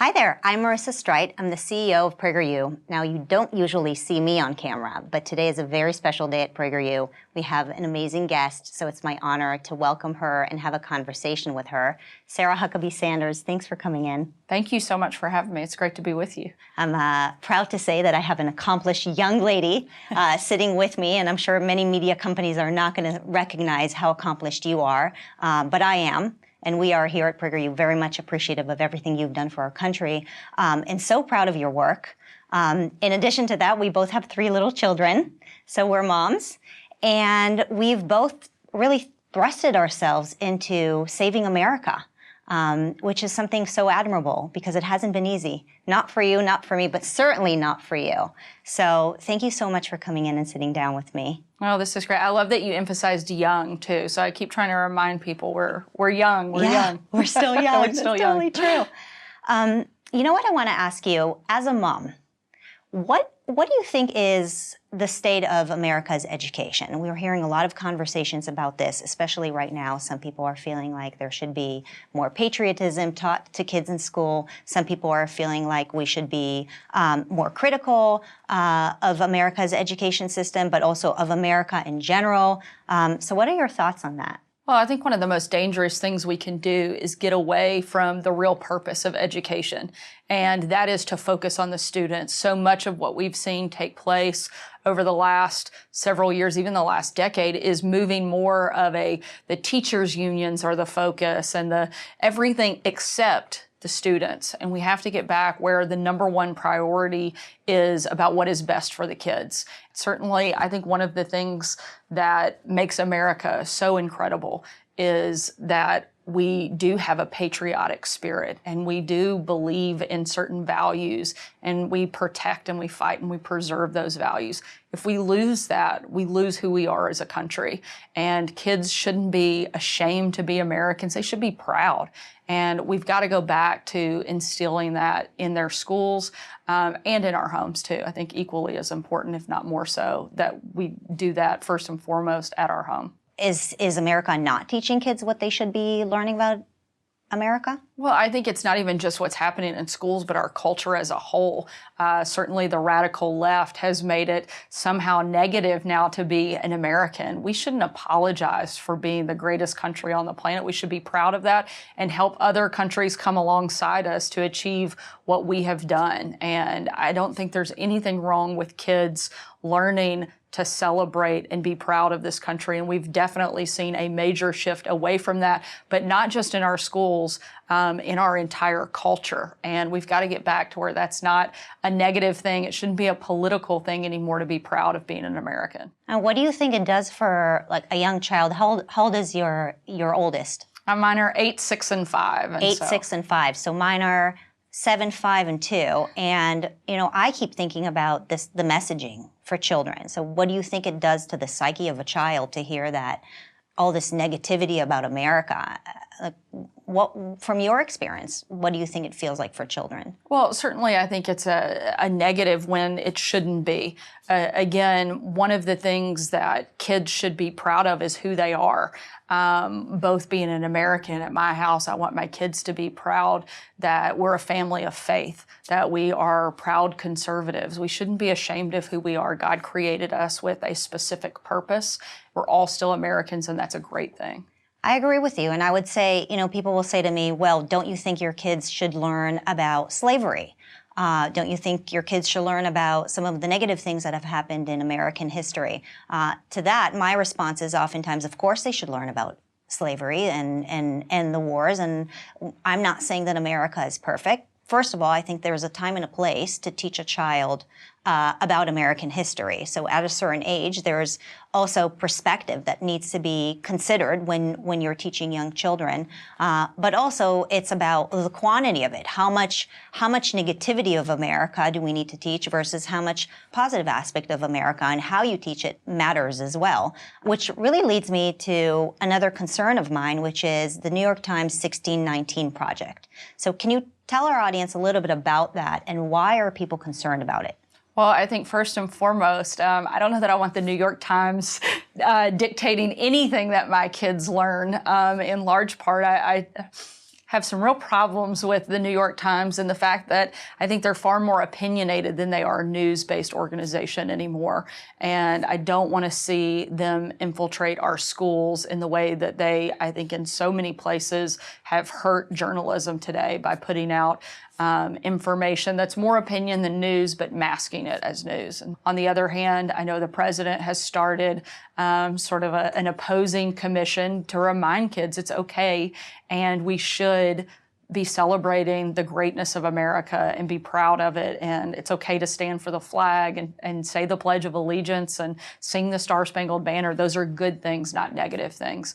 Hi there, I'm Marissa Streit. I'm the CEO of PragerU. Now, you don't usually see me on camera, but today is a very special day at PragerU. We have an amazing guest, so it's my honor to welcome her and have a conversation with her. Sarah Huckabee Sanders, thanks for coming in. Thank you so much for having me. It's great to be with you. I'm proud to say that I have an accomplished young lady sitting with me, and I'm sure many media companies are not going to recognize how accomplished you are, but I am. And we are here at PragerU very much appreciative of everything you've done for our country, and so proud of your work. In addition to that, we both have 3 little children, so we're moms. And we've both really thrusted ourselves into saving America, which is something so admirable because it hasn't been easy. Not for you, not for me, but certainly not for you. So thank you so much for coming in and sitting down with me. Oh, this is great. I love that you emphasized young, too. So I keep trying to remind people we're young. We're young. We're still young. We're still young. Totally true. You know what I want to ask you, as a mom, what do you think is the state of America's education? We were hearing a lot of conversations about this, especially right now. Some people are feeling like there should be more patriotism taught to kids in school. Some people are feeling like we should be more critical of America's education system, but also of America in general. So what are your thoughts on that? Well, I think one of the most dangerous things we can do is get away from the real purpose of education, and that is to focus on the students. So much of what we've seen take place over the last several years, even the last decade, is moving more of the teachers' unions are the focus and the everything except the students. And we have to get back where the number one priority is about what is best for the kids. Certainly, I think one of the things that makes America so incredible is that we do have a patriotic spirit and we do believe in certain values and we protect and we fight and we preserve those values. If we lose that, we lose who we are as a country. And kids shouldn't be ashamed to be Americans. They should be proud. And we've got to go back to instilling that in their schools and in our homes too. I think equally as important, if not more so, that we do that first and foremost at our home. Is America not teaching kids what they should be learning about America? Well, I think it's not even just what's happening in schools, but our culture as a whole. Certainly the radical left has made it somehow negative now to be an American. We shouldn't apologize for being the greatest country on the planet. We should be proud of that and help other countries come alongside us to achieve what we have done. And I don't think there's anything wrong with kids learning to celebrate and be proud of this country. And we've definitely seen a major shift away from that, but not just in our schools, in our entire culture. And we've got to get back to where that's not a negative thing. It shouldn't be a political thing anymore to be proud of being an American. And what do you think it does for like a young child? How old is your oldest? Mine are 8, 6, and 5. 8, 6, and 5. So mine are 7, 5, and 2. And, you know, I keep thinking about the messaging for children. So what do you think it does to the psyche of a child to hear that all this negativity about America? From your experience, what do you think it feels like for children? Well, certainly I think it's a negative when it shouldn't be. Again, one of the things that kids should be proud of is who they are. Both being an American at my house, I want my kids to be proud that we're a family of faith, that we are proud conservatives. We shouldn't be ashamed of who we are. God created us with a specific purpose. We're all still Americans, and that's a great thing. I agree with you. And I would say, you know, people will say to me, well, don't you think your kids should learn about slavery? Don't you think your kids should learn about some of the negative things that have happened in American history? To that, my response is oftentimes, of course they should learn about slavery and the wars. And I'm not saying that America is perfect. First of all, I think there's a time and a place to teach a child about American history. So at a certain age, there's also perspective that needs to be considered when you're teaching young children. But also it's about the quantity of it. How much negativity of America do we need to teach versus how much positive aspect of America, and how you teach it matters as well. Which really leads me to another concern of mine, which is the New York Times 1619 Project. So can you tell our audience a little bit about that and why are people concerned about it? Well, I think first and foremost, I don't know that I want the New York Times dictating anything that my kids learn. In large part, I have some real problems with the New York Times and the fact that I think they're far more opinionated than they are a news-based organization anymore. And I don't want to see them infiltrate our schools in the way that they, I think in so many places, have hurt journalism today by putting out information that's more opinion than news, but masking it as news. And on the other hand, I know the president has started sort of an opposing commission to remind kids it's okay and we should be celebrating the greatness of America and be proud of it. And it's okay to stand for the flag and say the Pledge of Allegiance and sing the Star-Spangled Banner. Those are good things, not negative things.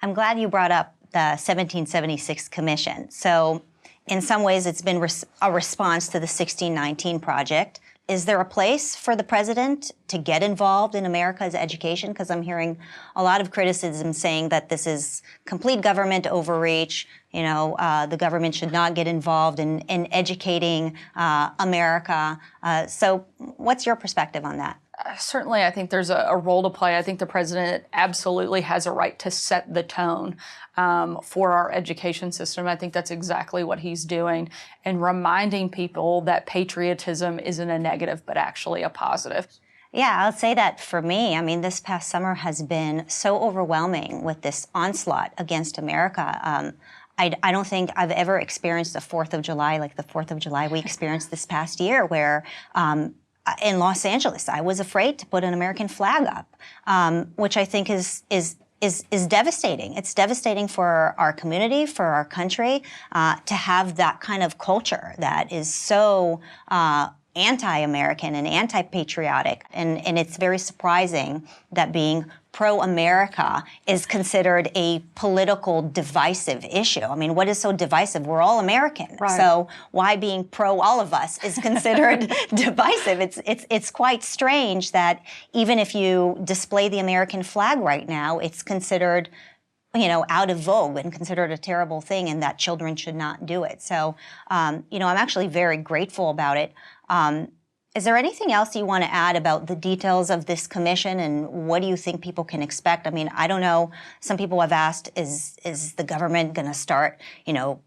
I'm glad you brought up the 1776 Commission. So in some ways, it's been a response to the 1619 Project. Is there a place for the president to get involved in America's education? Because I'm hearing a lot of criticism saying that this is complete government overreach. The government should not get involved in educating America. So what's your perspective on that? Certainly, I think there's a role to play. I think the president absolutely has a right to set the tone for our education system. I think that's exactly what he's doing and reminding people that patriotism isn't a negative, but actually a positive. Yeah, I'll say that for me. I mean, this past summer has been so overwhelming with this onslaught against America. I don't think I've ever experienced a 4th of July like the 4th of July we experienced this past year, where in Los Angeles, I was afraid to put an American flag up, which I think is devastating. It's devastating for our community, for our country, to have that kind of culture that is so anti-American and anti-patriotic. And it's very surprising that being pro-America is considered a political divisive issue. I mean, what is so divisive? We're all American. Right. So why being pro all of us is considered divisive? It's quite strange that even if you display the American flag right now, it's considered out of vogue and considered a terrible thing, and that children should not do it. So, I'm actually very grateful about it. Is there anything else you want to add about the details of this commission, and what do you think people can expect? I mean, I don't know. Some people have asked, is the government going to start,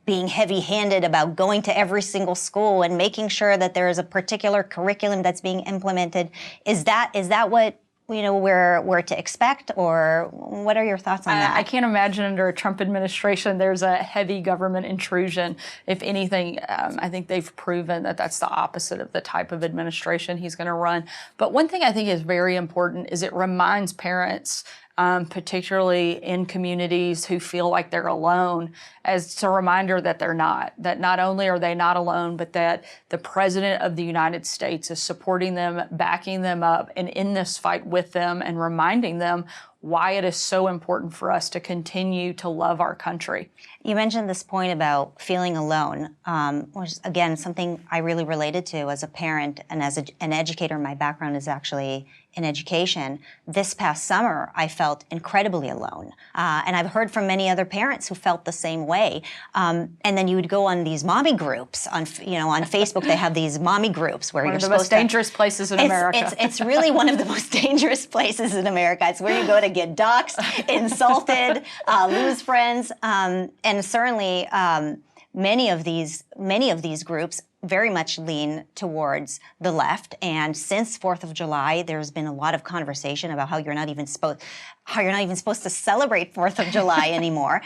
being heavy-handed about going to every single school and making sure that there is a particular curriculum that's being implemented? Is that what we're to expect, or what are your thoughts on that? I can't imagine under a Trump administration there's a heavy government intrusion. If anything, I think they've proven that that's the opposite of the type of administration he's going to run. But one thing I think is very important is it reminds parents, particularly in communities who feel like they're alone, as it's a reminder that they're not. That not only are they not alone, but that the President of the United States is supporting them, backing them up, and in this fight with them, and reminding them why it is so important for us to continue to love our country. You mentioned this point about feeling alone, which is, again, something I really related to as a parent and as an educator. My background is actually in education. This past summer, I felt incredibly alone. And I've heard from many other parents who felt the same way. And then you would go on these mommy groups on Facebook. They have these mommy groups where you're supposed to... One of the most dangerous places in America. It's really one of the most dangerous places in America. It's where you go to get doxxed, insulted, lose friends, and certainly many of these groups very much lean towards the left. And since 4th of July, there's been a lot of conversation about how you're not even supposed to celebrate 4th of July anymore.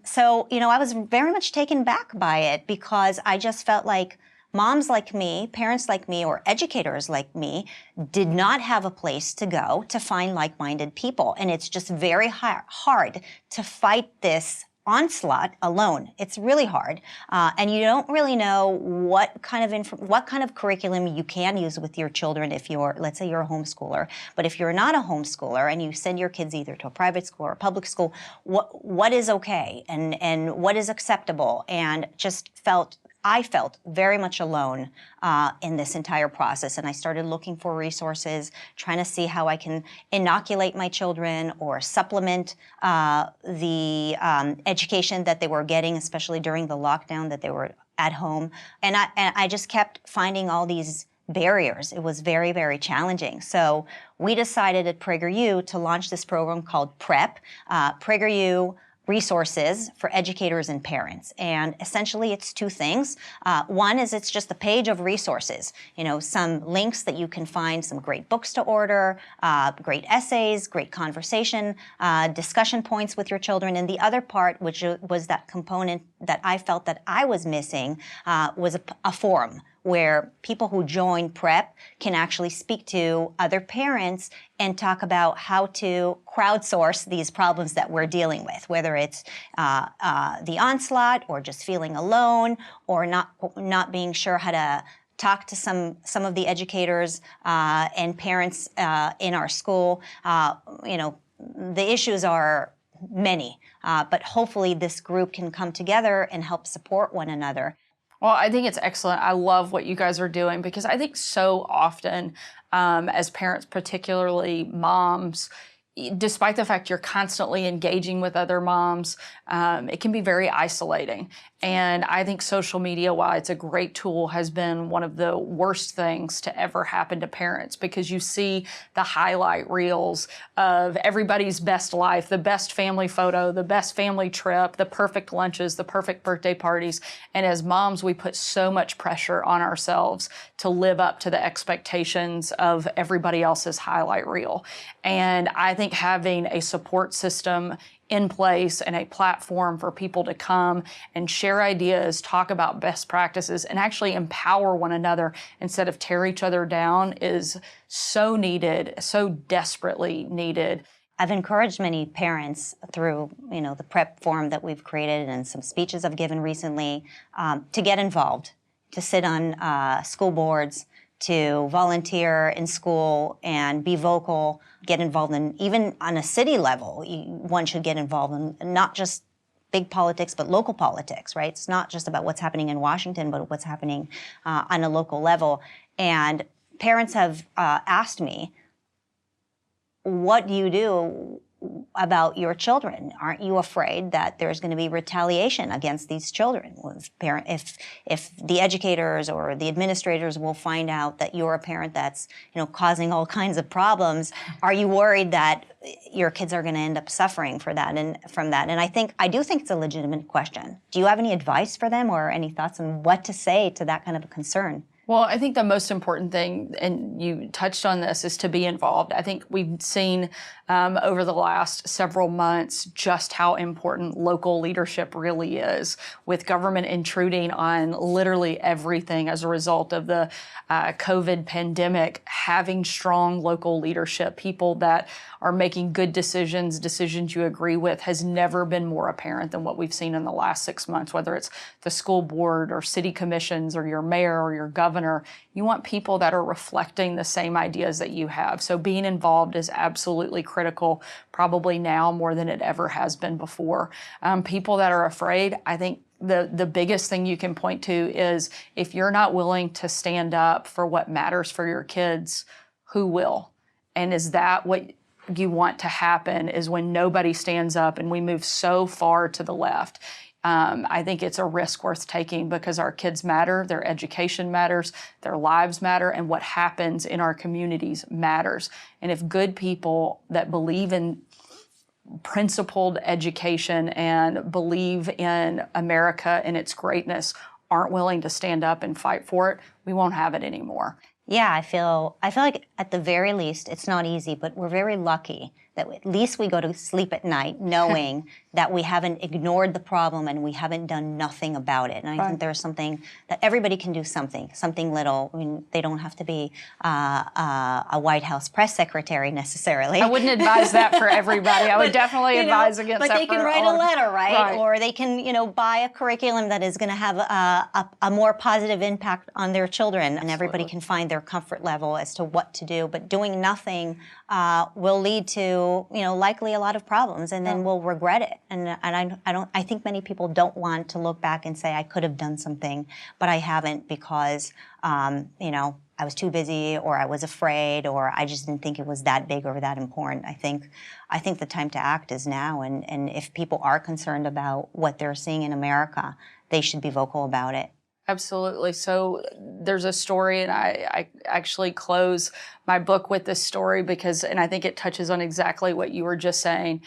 So I was very much taken back by it, because I just felt like moms like me, parents like me, or educators like me did not have a place to go to find like-minded people. And it's just very hard to fight this onslaught alone. It's really hard, and you don't really know what kind of curriculum you can use with your children if let's say you're a homeschooler. But if you're not a homeschooler and you send your kids either to a private school or a public school, what is okay and what is acceptable? And I felt very much alone in this entire process, and I started looking for resources, trying to see how I can inoculate my children or supplement the education that they were getting, especially during the lockdown that they were at home. And I just kept finding all these barriers. It was very, very challenging. So we decided at PragerU to launch this program called PrEP. PragerU resources for educators and parents. And essentially it's two things. One is it's just a page of resources, some links that you can find, some great books to order, great essays, great conversation, discussion points with your children. And the other part, which was that component that I felt that I was missing, was a forum where people who join PrEP can actually speak to other parents and talk about how to crowdsource these problems that we're dealing with, whether it's the onslaught or just feeling alone or not being sure how to talk to some of the educators and parents in our school. The issues are many, but hopefully this group can come together and help support one another. Well, I think it's excellent. I love what you guys are doing because I think so often as parents, particularly moms, despite the fact you're constantly engaging with other moms, it can be very isolating. And I think social media, while it's a great tool, has been one of the worst things to ever happen to parents because you see the highlight reels of everybody's best life, the best family photo, the best family trip, the perfect lunches, the perfect birthday parties. And as moms, we put so much pressure on ourselves to live up to the expectations of everybody else's highlight reel. And I think having a support system in place and a platform for people to come and share ideas, talk about best practices, and actually empower one another instead of tear each other down is so needed, so desperately needed. I've encouraged many parents through, the PrEP forum that we've created and some speeches I've given recently to get involved, to sit on school boards, to volunteer in school and be vocal, get involved in, even on a city level, one should get involved in not just big politics, but local politics, right? It's not just about what's happening in Washington, but what's happening on a local level. And parents have asked me, what do you do about your children? Aren't you afraid that there's going to be retaliation against these children? If the educators or the administrators will find out that you're a parent that's causing all kinds of problems, are you worried that your kids are going to end up suffering for that and from that? And I do think it's a legitimate question. Do you have any advice for them or any thoughts on what to say to that kind of a concern? Well, I think the most important thing, and you touched on this, is to be involved. I think we've seen over the last several months just how important local leadership really is, with government intruding on literally everything as a result of the COVID pandemic. Having strong local leadership, people that are making good decisions you agree with, has never been more apparent than what we've seen in the last 6 months, whether it's the school board or city commissions or your mayor or your governor. You want people that are reflecting the same ideas that you have. So being involved is absolutely critical, probably now more than it ever has been before. People that are afraid, I think the biggest thing you can point to is if you're not willing to stand up for what matters for your kids, who will? And is that what you want to happen, is when nobody stands up and we move so far to the left? I think it's a risk worth taking because our kids matter, their education matters, their lives matter, and what happens in our communities matters. And if good people that believe in principled education and believe in America and its greatness aren't willing to stand up and fight for it, we won't have it anymore. Yeah, I feel like at the very least, it's not easy, but we're very lucky that at least we go to sleep at night knowing that we haven't ignored the problem and we haven't done nothing about it. And I think there's something that everybody can do, something little. I mean, they don't have to be a White House press secretary necessarily. I wouldn't advise that for everybody. I would definitely advise against that. But they can write a letter, right? Or they can, buy a curriculum that is going to have a more positive impact on their children. And everybody can find their comfort level as to what to do. But doing nothing will lead to, likely a lot of problems, and then we'll regret it. And I think many people don't want to look back and say, I could have done something, but I haven't because, I was too busy, or I was afraid, or I just didn't think it was that big or that important. I think the time to act is now, and if people are concerned about what they're seeing in America, they should be vocal about it. Absolutely. So there's a story, and I actually close my book with this story and I think it touches on exactly what you were just saying.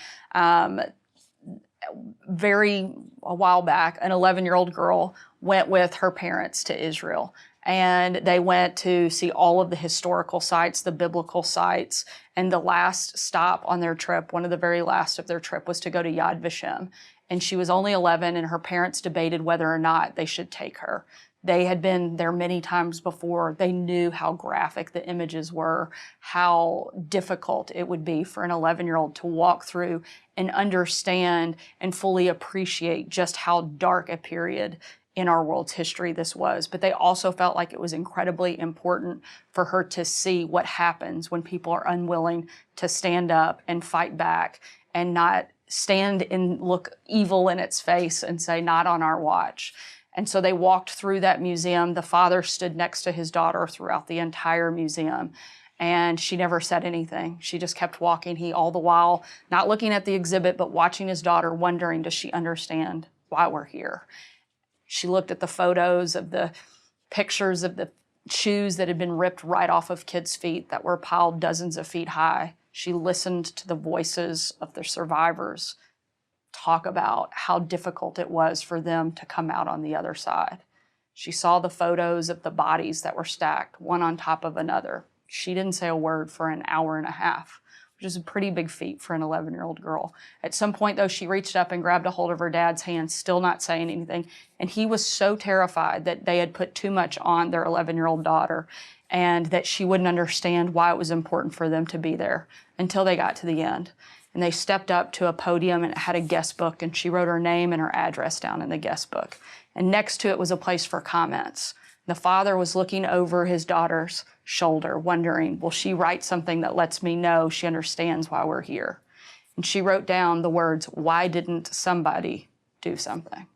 a while back, an 11-year-old girl went with her parents to Israel. And they went to see all of the historical sites, the biblical sites. And the last stop on their trip, one of the very last of their trip, was to go to Yad Vashem. And she was only 11, and her parents debated whether or not they should take her. They had been there many times before. They knew how graphic the images were, how difficult it would be for an 11-year-old to walk through and understand and fully appreciate just how dark a period in our world's history this was. But they also felt like it was incredibly important for her to see what happens when people are unwilling to stand up and fight back and not stand and look evil in its face and say, not on our watch. And so they walked through that museum. The father stood next to his daughter throughout the entire museum. And she never said anything. She just kept walking. He all the while not looking at the exhibit, but watching his daughter, wondering, does she understand why we're here? She looked at the photos of the pictures of the shoes that had been ripped right off of kids' feet that were piled dozens of feet high. She listened to the voices of the survivors talk about how difficult it was for them to come out on the other side. She saw the photos of the bodies that were stacked, one on top of another. She didn't say a word for an hour and a half, which is a pretty big feat for an 11-year-old girl. At some point, though, she reached up and grabbed a hold of her dad's hand, still not saying anything. And he was so terrified that they had put too much on their 11-year-old daughter and that she wouldn't understand why it was important for them to be there until they got to the end. And they stepped up to a podium and it had a guest book, and she wrote her name and her address down in the guest book. And next to it was a place for comments. The father was looking over his daughter's shoulder, wondering, will she write something that lets me know she understands why we're here? And she wrote down the words, why didn't somebody do something?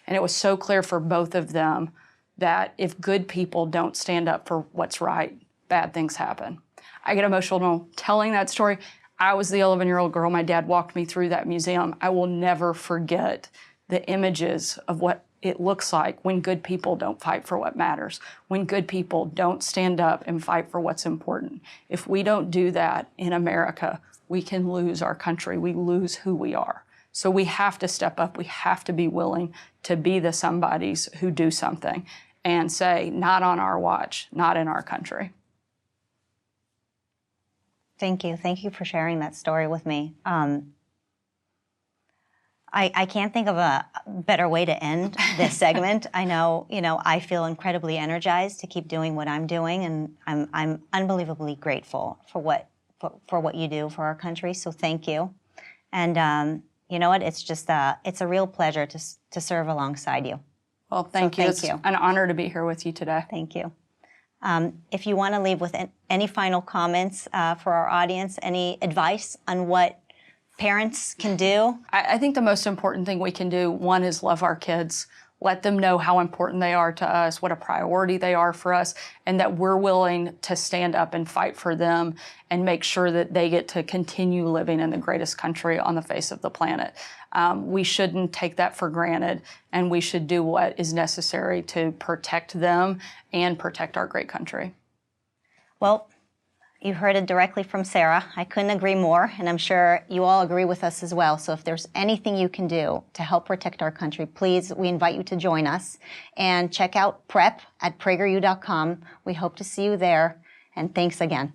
And it was so clear for both of them that if good people don't stand up for what's right, bad things happen. I get emotional telling that story. I was the 11-year-old girl. My dad walked me through that museum. I will never forget the images of what it looks like when good people don't fight for what matters, when good people don't stand up and fight for what's important. If we don't do that in America, we can lose our country. We lose who we are. So we have to step up. We have to be willing to be the somebodies who do something and say, not on our watch, not in our country. Thank you. Thank you for sharing that story with me. I can't think of a better way to end this segment. I know, I feel incredibly energized to keep doing what I'm doing, and I'm unbelievably grateful for what you do for our country. So thank you. And you know what? It's just it's a real pleasure to serve alongside you. Well, thank you. It's an honor to be here with you today. Thank you. If you want to leave with any final comments for our audience, any advice on what parents can do? I think the most important thing we can do, one, is love our kids. Let them know how important they are to us, what a priority they are for us, and that we're willing to stand up and fight for them and make sure that they get to continue living in the greatest country on the face of the planet. We shouldn't take that for granted, and we should do what is necessary to protect them and protect our great country. Well, you heard it directly from Sarah. I couldn't agree more, and I'm sure you all agree with us as well. So if there's anything you can do to help protect our country, please, we invite you to join us and check out PrEP at PragerU.com. We hope to see you there, and thanks again.